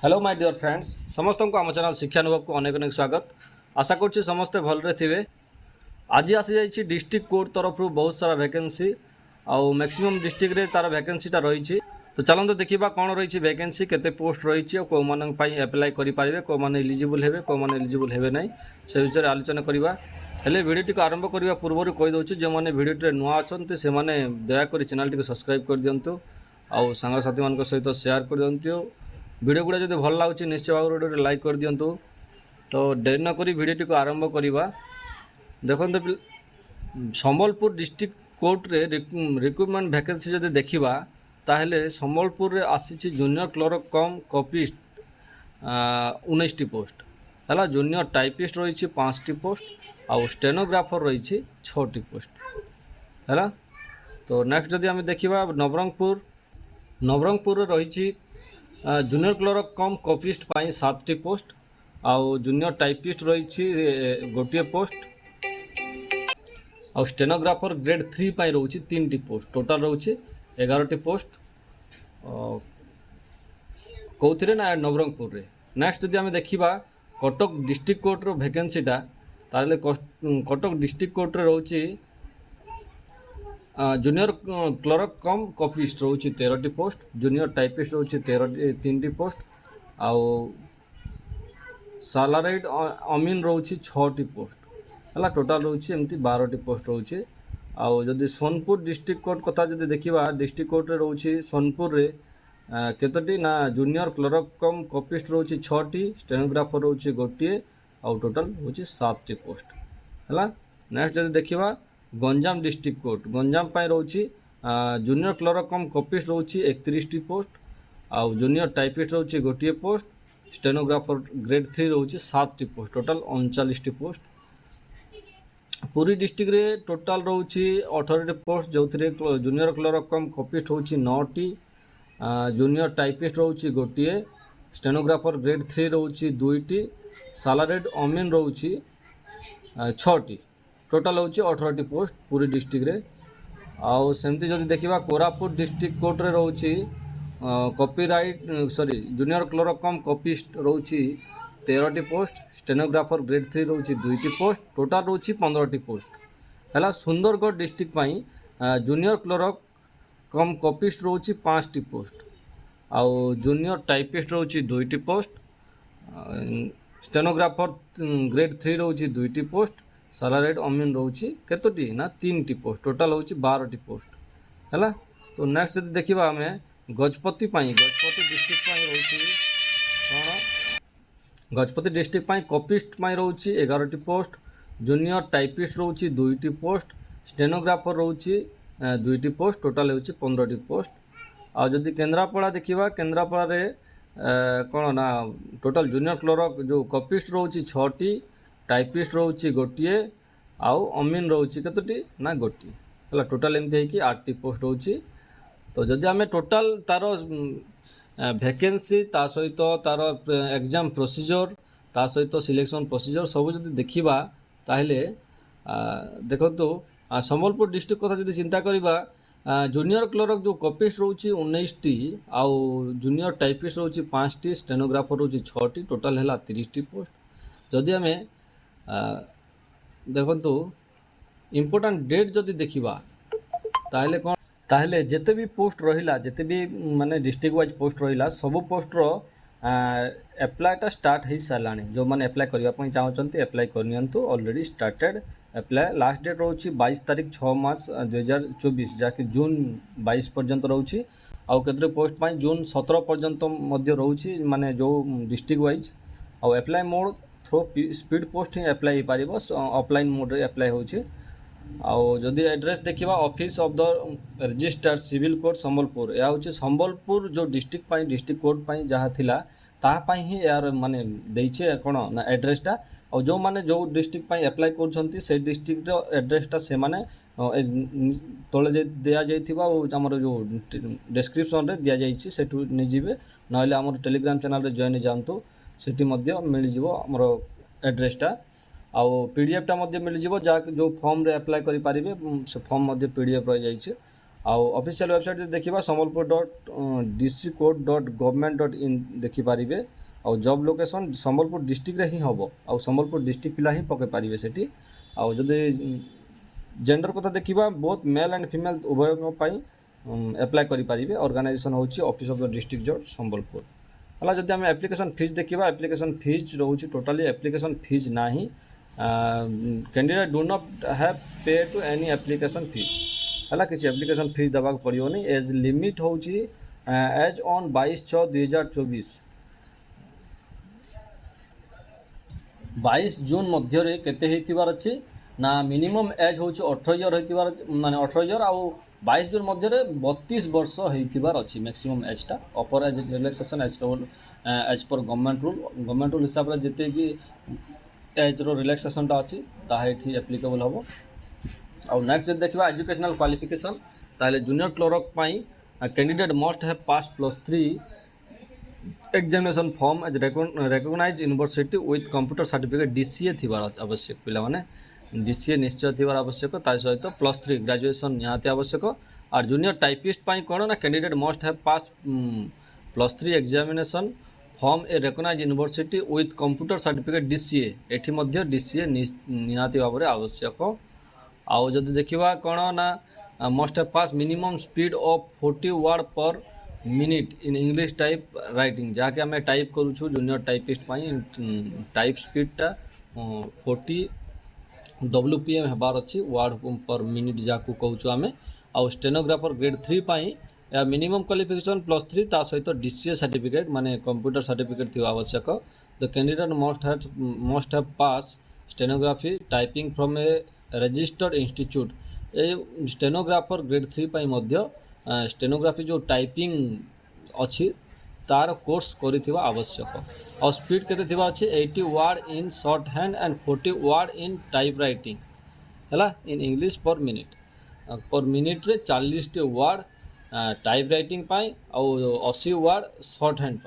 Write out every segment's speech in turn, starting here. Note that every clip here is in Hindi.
हेलो माय डियर फ्रेंड्स समस्त को आम चैनल शिक्षा अनुभव को अनेक अनेक स्वागत। आशा करुँच समस्ते भलरे थे। आज आसी जाइए डिस्ट्रिक्ट कोर्ट तरफ बहुत सारा वैकेंसी आउ मैक्सिमम डिस्ट्रिक्ट रे तार वैकेंसीटा रही। तो चलते देखा कौन रही वैकेंसी केते पोस्ट रही और कौन एप्लाई करेंगे कौन मैंने इलिजिबल हे कौन मैंने इलिजिबल हे ना से विषय में आलोचना करवा। हेले वीडियोटी को आरंभ करने पूर्व कहीदे जो मैंने वीडियो नुआ अच्छा से दयाकोरी चैनल टी सब्सक्राइब कर दिंतु आउ सांगसाथी मान सहित शेयर कर दिंतु। वीडियो गुड़ा जो भल लगुच निश्चय भाव गोटे लाइक कर दिंतु। तो डेरी नक वीडियोटी को आरंभ करवा। देखते संबलपुर डिस्ट्रिक्ट कोर्ट रे रिक्रुटमेंट वैकेंसी जब देखा ताहले संबलपुर रे आसी जूनियर क्लर्क कम कॉपिस्ट 19टी पोस्ट है। जूनियर टाइपिस्ट रही 5टी पोस्ट आउ स्टेनोग्राफर रही 6टी पोस्ट है। तो नेक्स्ट जदि आम देखा नवरंगपुर रही जूनियर क्लर्क कम कॉपिस्ट 7टी पोस्ट आउ जूनियर टाइपिस्ट रही गोटे पोस्ट आउ स्टेनोग्राफर ग्रेड 3 रही 3टी पोस्ट टोटाल रही 11टी पोस्ट कौन ना नवरंगपुर रे। नेक्स्ट जब आम देखा कटक डिस्ट्रिक्ट कोर्ट रो वैकेंसीटा ताले कटक डिस्ट्रिक्ट कोर्ट रे रही जूनियर क्लर्क कम कॉपिस्ट रही 13टी पोस्ट जूनियर टाइपिस्ट रही 3टी पोस्ट आउ सालाराइड अमीन रही 6टी पोस्ट है। टोटाल रही एमती 12टी पोस्ट रही। आउ जदि सोनपुर डिस्ट्रिक्ट कोर्ट कथा जदि देखा डिस्ट्रिक्ट कोर्ट रे रही सोनपुर रे केतोटी ना जूनियर क्लर्क कम कॉपिस्ट रही 6टी स्टेनोग्राफर रही गोटे आउ टोटाल हूँ 7टी पोस्ट है। नेक्स्ट जदि देखा गंजाम डिस्ट्रिक्ट कोर्ट गंजाम रही जूनियर क्लर्क कम कॉपिस्ट रही 31टी पोस्ट आउ जूनियर टाइपिस्ट रही गोटे पोस्ट स्टेनोग्राफर ग्रेड 3 रही 7टी पोस्ट टोटाल 39टी पोस्ट। पुरी डिस्ट्रिक्ट रे टोटाल रही 18टी पोस्ट जो जूनियर क्लर्क कम कॉपिस्ट होची 9टी जूनियर टाइपिस्ट रही गोटे स्टेनोग्राफर ग्रेड 3 रही 2टी सालारेड अमीन रही 6टी टोटाल हूँ 18टी पोस्ट पूरी डिस्ट्रिक्ट रे। आउ सेमती जदि देखा कोरापुट डिस्ट्रिक्ट कोर्ट रे रही copyright junior clerk cum copyist रही 13टी पोस्ट स्टेनोग्राफर ग्रेड 3 रही 2टी पोस्ट टोटाल रही 15टी पोस्ट है। Sundargarh district junior clerk cum copyist रही 5टी पोस्ट आउ जूनियर टाइपिस्ट रही 2टी पोस्ट स्टेनोग्राफर ग्रेड 3 रही 2टी पोस्ट सालारेड अमीन रही केतोटी ना 3टी पोस्ट टोटाल हूँ 12टी पोस्ट है। तो नेक्स्ट जब देखा आम गजपति डिस्ट्रिक्ट रही गजपति डिस्ट्रिक्ट कॉपिस्ट रही 11टी पोस्ट जूनियर टाइपिस्ट रही 2टी पोस्ट स्टेनोग्राफर रही 2टी पोस्ट टोटाल हूँ 15टी पोस्ट। आ जदि केन्द्रापड़ा देखा केन्द्रापड़ा रे कौन ना टोटाल जूनियर क्लर्क जो कॉपिस्ट रही 6टी टाइपिस्ट रही गोटे आउ अमीन रही केतोटी ना गोटी है। टोटाल एमती 8टी पोस्ट होची। तो जदि आम टोटाल तार वैकेंसी ता सहित तार एग्जाम प्रोसीजर ता सहित सिलेक्शन प्रोसीजर सब जदि देखा ताहले देखो संबलपुर डिस्ट्रिक्ट कथा जदि चिंता करवा जूनियर क्लर्क जो कॉपिस्ट रही 19टी आउ जूनियर टाइपिस्ट रही 5टी स्टेनोग्राफर रही 6टी टोटाल है 30टी पोस्ट। जदि आम देखु इम्पोर्टाट डेट जदि देखा ताहले कौन ताहले जिते भी पोस्ट रहिला जिते भी माने डिस्ट्रिक्ट वाइज पोस्ट रहिला सब पोस्टर एप्लाईटा स्टार्ट हो सारा जो मैंने एप्लाई करने चाहते एप्लाई करनी already started apply last date रही 22 तारीख 6 मास 2024 जहाँकि जून 22 पर्यंत रही आउ केतरे पोस्ट पाई जून 17 पर्यंत रही माने जो डिस्ट्रिक्ट वाइज आउ apply mode through speed post ही एप्लाई हो पार ऑफलाइन मोड रे एप्लाई होची। आउ जदि एड्रेस देखा office of the registered civil court Sambalpur यह हूँ संबलपुर जो डिस्ट्रिक्ट कोर्ट जहाँ थिला तापाई ही यार माने देइछे कौन ना एड्रेसटा और जो माने जो डिस्ट्रिक्ट एप्लाई कर से डिस्ट्रिक्ट एड्रेसटा से माने तले दिया जाइथिबा आमर जो डिस्क्रिप्शन रे दिया जाइछि सेठु नै जिवे नहले आमर टेलीग्राम चैनल रे जॉइन जानतु सेठी मध्य मिल जिवो आमर एड्रेसटा आउ पीडीएफटा मध्य मिल जिवो जा जो फॉर्म रे अप्लाई करि पारिबे से फॉर्म मध्य पीडीएफ रह जाइछे आउ ऑफिशियल वेबसाइट जो देखा sambalpur.dccode.government.in देखिपारे आउ जॉब लोकेशन संबलपुर डिस्ट्रिक्ट रे ही हम आउ संबलपुर डिस्ट्रिक्ट पिला ही पके पारे सेठी आउ जदि जेंडर कथा देखा बोथ मेल एंड फीमेल उभय एप्लाय करें ऑर्गेनाइजेशन होची ऑफिस ऑफ द डिस्ट्रिक्ट जज संबलपुर है। जदि आम एप्लिकेशन फीस देखा एप्लिकेशन फीस रोचे टोटाली एप्लिकेशन फीस ना कैंडिडेट डू नॉट हैव पे टू एनी एप्लिकेशन फीस है किसी एप्लिकेशन फीस देवाक पड़ोनी। एज लिमिट हूँ एज ऑन 22/6/2024 22 जून मध्य केते अच्छी ना मिनिमम एज हूँ 18 इयर होइतिबार माने 18 इयर आउ 22 जून मध्य 32 वर्ष होइतिबार अच्छी मैक्सिमम एजटा ऑफर एज रिलैक्सेशन एज पर गवर्नमेंट रूल हिसाब से जिते कि एज रो रिलैक्सेशनटा अच्छी ताहा एठी एप्लिकेबल हम। आउ नेक्स्ट जब देखा एजुकेशनल क्वालिफिकेशन ताहले junior clerk candidate must have pass +3 examination from as recognised university with computer certificate DCA थी आवश्यक पिला माने DCA निश्चय थी आवश्यक ता सहित +3 ग्रेजुएशन निहाती आवश्यक। और जूनियर टाइपिस्ट कौन ना candidate must have pass +3 examination from a recognised university with computer certificate DCA एठी मध्य DCA निहाती भाव में आवश्यक। आउ जदि देखा कौन ना must have pass minimum speed of 40 word per minute in English type writing जहाँकि आम टाइप करूँ जूनियर टाइपिस्ट टाइप स्पीडटा 40 WPM हेबार अच्छी वर्ड पर मिनिट जहाँ कहूँ आम। आउ स्टेनोग्राफर ग्रेड 3 या मिनिमम क्वालिफिकेशन +3 ता सहित DCA सर्टिफिकेट माने कंप्यूटर सर्टिफिकेट थी आवश्यक। The candidate must have pass stenography typing from A registered institute A stenographer grade 3 Madhya stenography जो टाइपिंग अच्छी तार कोर्स करिथिबा आवश्यक। और स्पीड केते थिबा अच्छी 80 word in short hand and 40 word in type writing है इन इंग्लिश पर मिनिट रे 40 वर्ड टाइप राइटिंग और 80 वर्ड शॉर्ट हैंड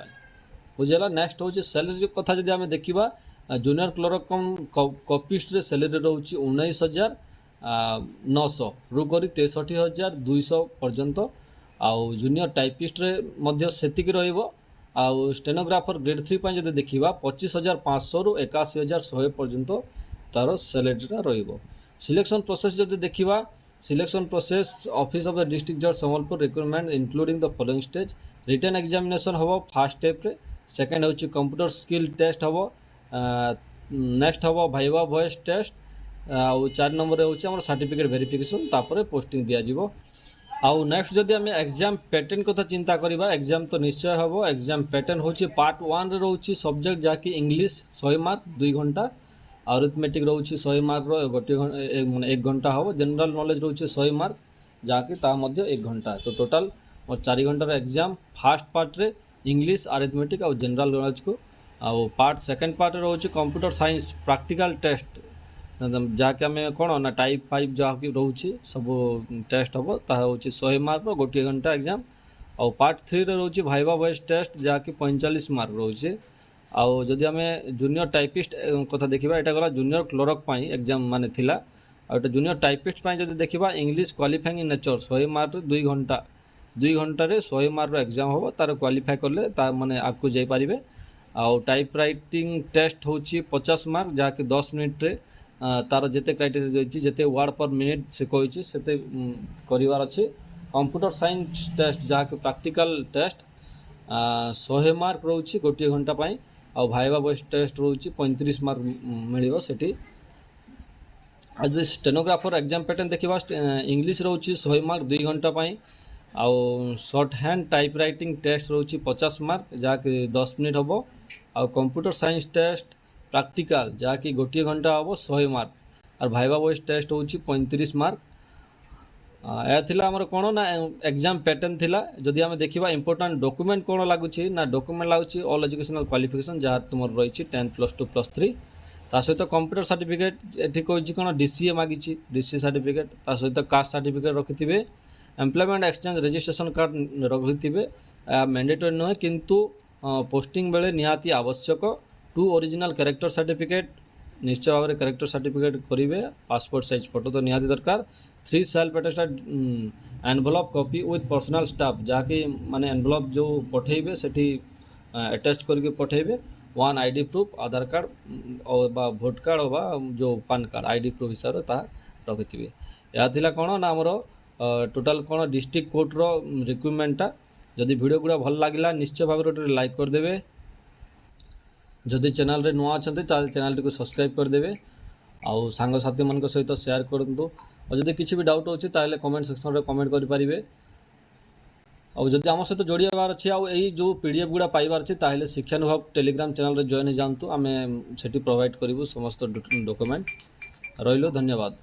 बुझेगा। नेक्स्ट हूँ सैलरी कथा जब आम देखा जूनियर क्लर्क कॉपिस्ट रे सैलरी रोचे 19,900 रु करी 63,200 पर्यंत। आउ जूनियर टाइपिस्ट रे मध्य सेतिक रहिबो। आउ स्टेनोग्राफर ग्रेड 3 जब देखा 25,500 रु 81,100 पर्यंत तार सैलरीटा रहिबो। सिलेक्शन प्रोसेस जब देखा selection process office of the district जज Sambalpur recruitment including the following stage written examination हम फास्ट स्टेप रे। सेकेंड हूँ कंप्यूटर स्किल टेस्ट हम। नेक्स्ट हम भाइवा वॉइस टेस्ट। आउ 4 नंबर हूँ सर्टिफिकेट वेरिफिकेशन तापर पोस्टिंग दिज्व। आउ नेक्स्ट जदि आम एग्जाम पैटर्न कथा चिंता करवा एग्जाम तो निश्चय हम। एग्जाम पैटर्न हूँ पार्ट 1 रे रोचे सब्जेक्ट जहाँकि इंग्लिश 100 मार्क 2 घंटा अरिथमेटिक रोचे 100 मार्क गोटे 1 घंटा हम। जनरल नॉलेज रोचे 100 मार्क जहाँकि 1 घंटा तो टोटाल 4 घंटार एग्जाम फास्ट पार्ट रे इंग्लिश अरिथमेटिक और जनरल नॉलेज को। आउ पार्ट सेकेंड पार्ट रोचे कंप्यूटर साइंस प्रैक्टिकल टेस्ट जहाँकि आम कौन ना टाइप फाइव जहाँ कि रोचे सब टेस्ट हम ता हूँ 100 मार्क गोटे घंटा एग्जाम। और पार्ट 3 रे रोचे भाइवा वॉइस टेस्ट जहाँ कि 45 मार्क रोचे। आउ जदि आम जूनियर टाइपिस्ट कथा देखा यहाँ गला जूनियर क्लर्क एग्जाम माने थिला। और जूनियर टाइपिस्ट जब देखा English qualifying in nature 100 mark 2 घंटे 100 मार्क एग्जाम हम तार क्वालिफाई कले माने आपको जापारे। आउ टाइप राइटिंग टेस्ट हूँ 50 मार्क जहाँ कि 10 मिनिट रे तार जिते क्राइटेरिया रही जिते वर्ड पर मिनिट से कही से करार अच्छे। कंप्यूटर साइंस टेस्ट जहाँ कि प्रैक्टिकल टेस्ट 100 मार्क रोचे गोटे घंटा आउ भाइवा वॉइस टेस्ट रोचे 35 मार्क मिल से। आज स्टेनोग्राफर एग्जाम पैटर्न देखा इंग्लिश रोचे 100 मार्क 2 घंटा आउ shorthand type writing test रोचे 50 मार्क जहाँ कि 10 मिनिट हम। आउ कंप्यूटर साइंस टेस्ट प्रैक्टिकल जहाँ कि गोटे घंटा हम 100 मार्क और भाइवा वॉइस टेस्ट हूँ 35 मार्क। यह कौन ना एग्जाम पैटर्न थिला। जदि आम देखा इंपोर्टाट डॉक्यूमेंट कौन लगुच ना डॉक्यूमेंट लगुच ऑल एजुकेशनल क्वालिफिकेशन जहाँ तुम रही 10 +2 +3 ता सहित कंप्यूटर सर्टिफिकेट ये कही कौन DCA मागी DCA सर्टिफिकेट ता सहित कास्ट सर्टिफिकेट रखिथे। एम्प्लॉयमेंट एक्सचेंज रजिस्ट्रेशन कार्ड रखिथे मैंडेटरी नुहे किंतु पोस्टिंग बेले निहाती आवश्यक। 2 ओरिजिनल कैरेक्टर सर्टिफिकेट निश्चय भाव में कैरेक्टर सर्टिफिकेट करेंगे। पासपोर्ट साइज फोटो तो निहाती दरकार। 3 self attested envelope copy with personal staff जहाँकि माने एनवेलप जो पठेबे सेठी अटैच करके पठेबे 1 आईडी प्रूफ आधार कार्ड और बा भोट कार्ड बा जो पान कार्ड आईडी प्रूफ हिसाब से ता रखिथिबे। या थिला कोन ना हमरो टोटल कोन डिस्ट्रिक्ट कोर्ट रो रिक्वायरमेंटा। जदि वीडियो गुड़ा भल लागिला निश्चय भाव गोटे लाइक करदेवे। जदि चैनल रे नुआ अछंती ताले चैनल टी को सब्सक्राइब करदेवे आउ सांग साथी मन को सहित शेयर करंतु। और जदि किछि भी डाउट होछि ताले कमेंट सेक्शन रे कमेंट करि परिबे। और जदि आम सहित जोड़ी हबार अछि आउ एई जो पीडीएफ गुड़ा पाइबार अछि ताले शिक्षानुभव टेलीग्राम चैनल रे जॉइन हो जांतु। आमे सेठी प्रोवाइड करिवु समस्त डॉक्यूमेंट। रहिलो धन्यवाद।